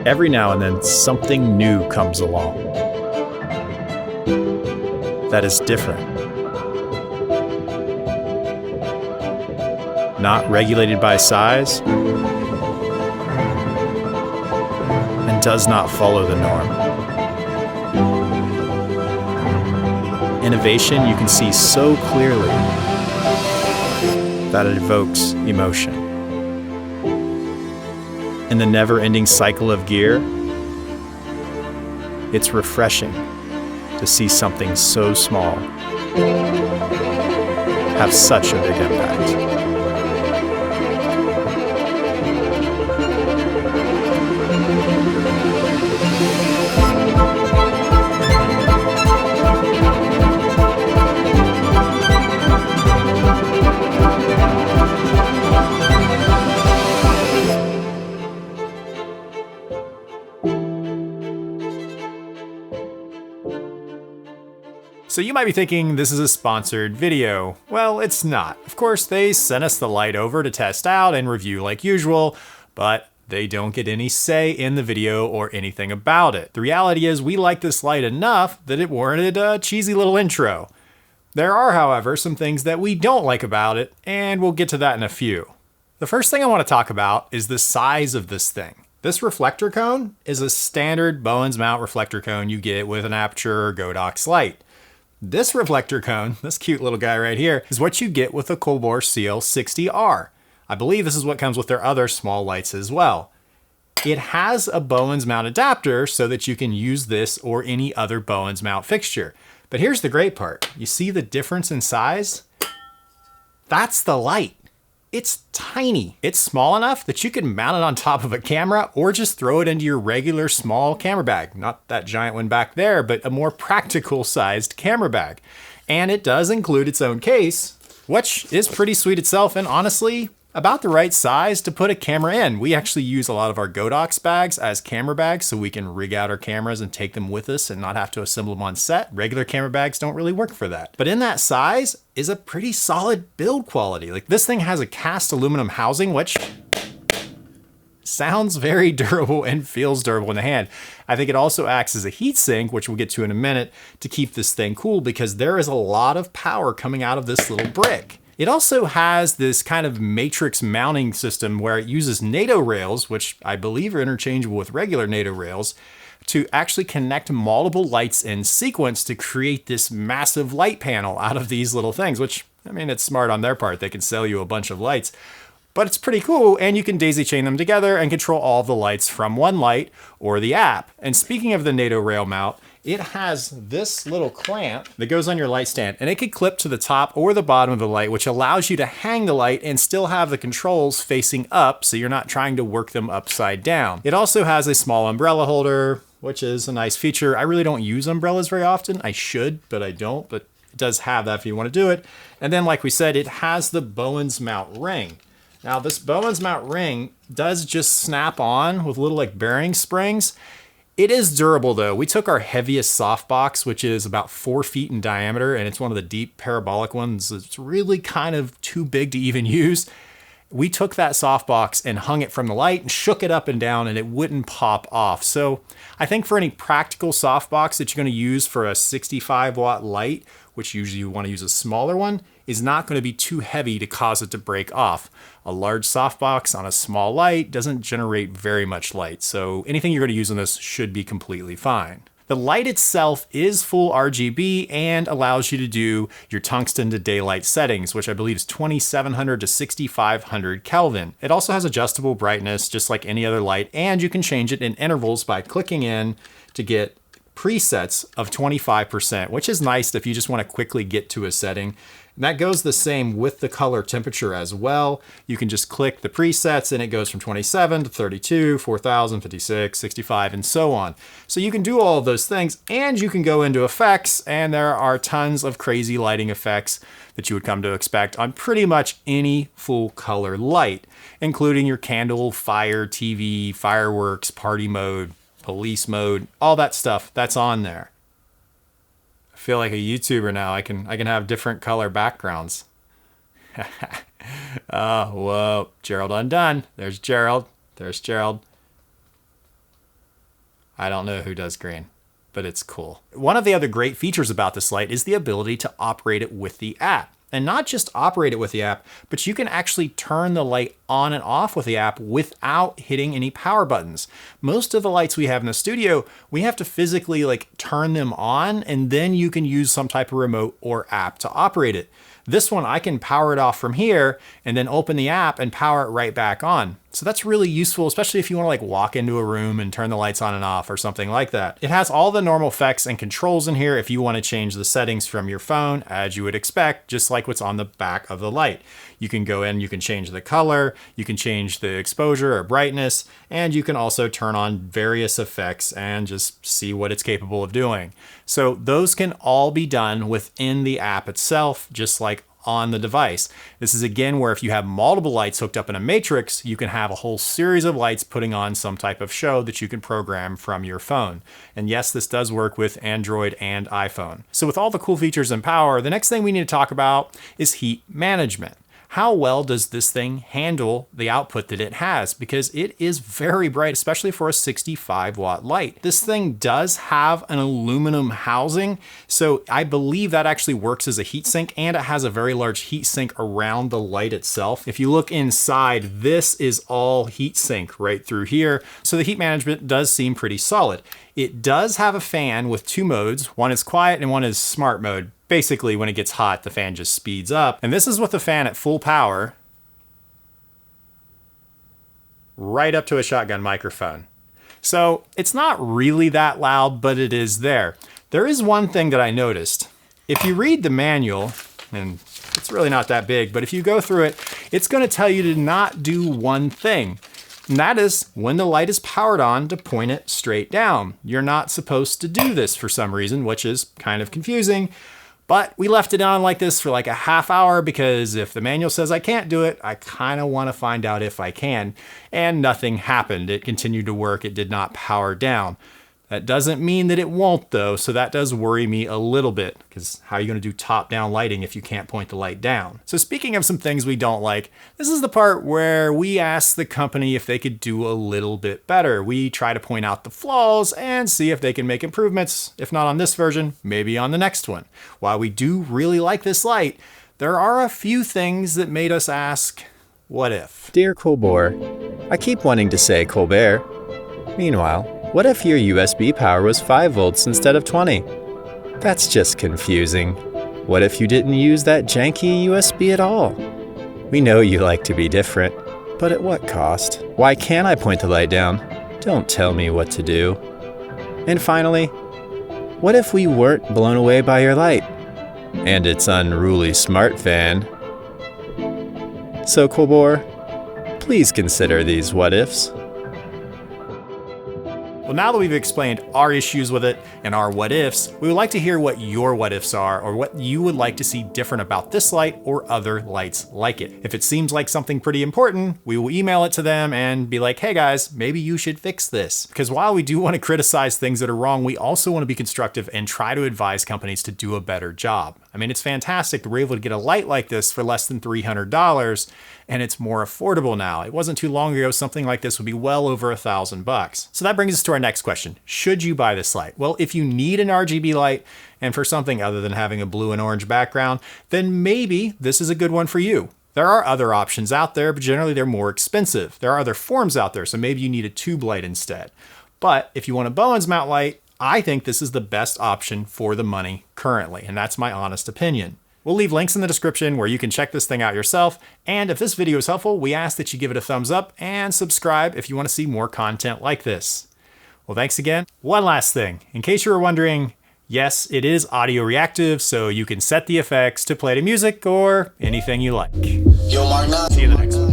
Every now and then, something new comes along that is different, not regulated by size, and does not follow the norm. Innovation you can see so clearly that it evokes emotion. In the never-ending cycle of gear, it's refreshing to see something so small have such a big impact. So you might be thinking this is a sponsored video. Well, it's not. Of course, they sent us the light over to test out and review like usual, but they don't get any say in the video or anything about it. The reality is we like this light enough that it warranted a cheesy little intro. There are, however, some things that we don't like about it, and we'll get to that in a few. The first thing I want to talk about is the size of this thing. This reflector cone is a standard Bowens mount reflector cone you get with an Aputure or Godox light. This reflector cone, this cute little guy right here, is what you get with a Colbor CL60R. I believe this is what comes with their other small lights as well. It has a Bowens mount adapter so that you can use this or any other Bowens mount fixture. But here's the great part. You see the difference in size? That's the light. It's tiny. It's small enough that you can mount it on top of a camera or just throw it into your regular small camera bag. Not that giant one back there, but a more practical sized camera bag. And it does include its own case, which is pretty sweet itself and honestly about the right size to put a camera in. We actually use a lot of our Godox bags as camera bags so we can rig out our cameras and take them with us and not have to assemble them on set. Regular camera bags don't really work for that. But in that size is a pretty solid build quality. Like this thing has a cast aluminum housing, which sounds very durable and feels durable in the hand. I think it also acts as a heat sink, which we'll get to in a minute, to keep this thing cool because there is a lot of power coming out of this little brick. It also has this kind of matrix mounting system where it uses NATO rails, which I believe are interchangeable with regular NATO rails, to actually connect multiple lights in sequence to create this massive light panel out of these little things, which, I mean, it's smart on their part. They can sell you a bunch of lights, but it's pretty cool, and you can daisy chain them together and control all of the lights from one light or the app. And speaking of the NATO rail mount, it has this little clamp that goes on your light stand, and it could clip to the top or the bottom of the light, which allows you to hang the light and still have the controls facing up so you're not trying to work them upside down. It also has a small umbrella holder, which is a nice feature. I really don't use umbrellas very often. I should, but I don't, but it does have that if you want to do it. And then, like we said, it has the Bowens mount ring. Now, this Bowens mount ring does just snap on with little like bearing springs. It is durable though. We took our heaviest softbox, which is about 4 feet in diameter, and it's one of the deep parabolic ones. It's really kind of too big to even use. We took that softbox and hung it from the light and shook it up and down and it wouldn't pop off. So I think for any practical softbox that you're going to use for a 65 watt light, which usually you want to use a smaller one, is not going to be too heavy to cause it to break off. A large softbox on a small light doesn't generate very much light, so anything you're going to use on this should be completely fine. The light itself is full RGB and allows you to do your tungsten to daylight settings, which I believe is 2700 to 6500 Kelvin. It also has adjustable brightness, just like any other light, and you can change it in intervals by clicking in to get presets of 25%, which is nice if you just want to quickly get to a setting. And that goes the same with the color temperature as well. You can just click the presets and it goes from 27 to 32, 4000, 56, 65, and so on. So you can do all of those things and you can go into effects, and there are tons of crazy lighting effects that you would come to expect on pretty much any full color light, including your candle, fire, TV, fireworks, party mode, police mode, all that stuff that's on there. I feel like a YouTuber now. I can have different color backgrounds. Oh, whoa. Gerald undone. There's Gerald. There's Gerald. I don't know who does green, but it's cool. One of the other great features about this light is the ability to operate it with the app. And not just operate it with the app, but you can actually turn the light on and off with the app without hitting any power buttons. Most of the lights we have in the studio, we have to physically turn them on, and then you can use some type of remote or app to operate it. This one, I can power it off from here and then open the app and power it right back on. So that's really useful, especially if you want to walk into a room and turn the lights on and off or something like that. It has all the normal effects and controls in here if you want to change the settings from your phone, as you would expect, just like what's on the back of the light. You can go in, you can change the color, you can change the exposure or brightness, and you can also turn on various effects and just see what it's capable of doing. So those can all be done within the app itself, just like on the device. This is again where if you have multiple lights hooked up in a matrix, you can have a whole series of lights putting on some type of show that you can program from your phone. And yes, this does work with Android and iPhone. So with all the cool features and power, the next thing we need to talk about is heat management. How well does this thing handle the output that it has? Because it is very bright, especially for a 65-watt light. This thing does have an aluminum housing, so I believe that actually works as a heatsink, and it has a very large heatsink around the light itself. If you look inside, this is all heatsink right through here, so the heat management does seem pretty solid. It does have a fan with two modes. One is quiet and one is smart mode. Basically, when it gets hot, the fan just speeds up. And this is with the fan at full power, right up to a shotgun microphone. So it's not really that loud, but it is there. There is one thing that I noticed. If you read the manual, and it's really not that big, but if you go through it, it's going to tell you to not do one thing. And that is when the light is powered on, to point it straight down. You're not supposed to do this for some reason, which is kind of confusing. But we left it on like this for a half hour because if the manual says I can't do it, I kind of want to find out if I can. And nothing happened. It continued to work. It did not power down. That doesn't mean that it won't though, so that does worry me a little bit, because how are you going to do top-down lighting if you can't point the light down? So speaking of some things we don't like, this is the part where we ask the company if they could do a little bit better. We try to point out the flaws and see if they can make improvements. If not on this version, maybe on the next one. While we do really like this light, there are a few things that made us ask, what if? Dear Colbert, I keep wanting to say Colbert. Meanwhile, what if your USB power was 5 volts instead of 20? That's just confusing. What if you didn't use that janky USB at all? We know you like to be different, but at what cost? Why can't I point the light down? Don't tell me what to do. And finally, what if we weren't blown away by your light? And its unruly smart fan. So Colbert, please consider these what-ifs. Well, now that we've explained our issues with it and our what ifs, we would like to hear what your what ifs are, or what you would like to see different about this light or other lights like it. If it seems like something pretty important, we will email it to them and be like, hey guys, maybe you should fix this. Because while we do want to criticize things that are wrong, we also want to be constructive and try to advise companies to do a better job. I mean, it's fantastic that we're able to get a light like this for less than $300, and it's more affordable now. It wasn't too long ago something like this would be well over $1,000. So that brings us to our next question. Should you buy this light? Well, if you need an RGB light and for something other than having a blue and orange background, then maybe this is a good one for you. There are other options out there, but generally they're more expensive. There are other forms out there, so maybe you need a tube light instead. But if you want a Bowens mount light, I think this is the best option for the money currently, and that's my honest opinion. We'll leave links in the description where you can check this thing out yourself, and if this video is helpful, we ask that you give it a thumbs up and subscribe if you want to see more content like this. Well, thanks again. One last thing, in case you were wondering, yes, it is audio reactive, so you can set the effects to play to music or anything you like. See you in the next one.